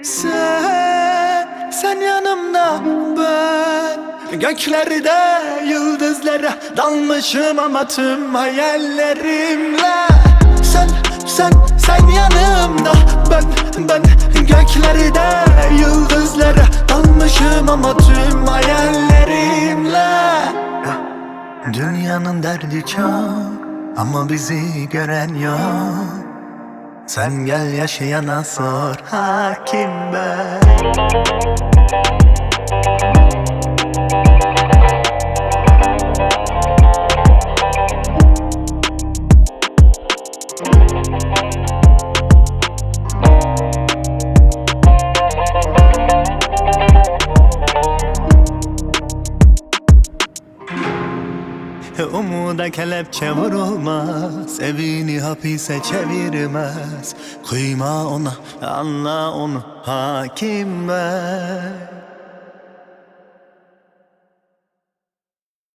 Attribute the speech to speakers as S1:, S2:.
S1: Sen yanımda, ben göklerde yıldızlara dalmışım ama tüm hayallerimle. Sen yanımda, ben göklerde yıldızlara dalmışım ama tüm hayallerimle. Dünyanın derdi çok ama bizi gören yok. Sen gel yaşayana sor, hakim ben. Umuda kelepçe vurulmaz, evini hapise çevirmez. Kıyma ona, anla onu, hakim ben.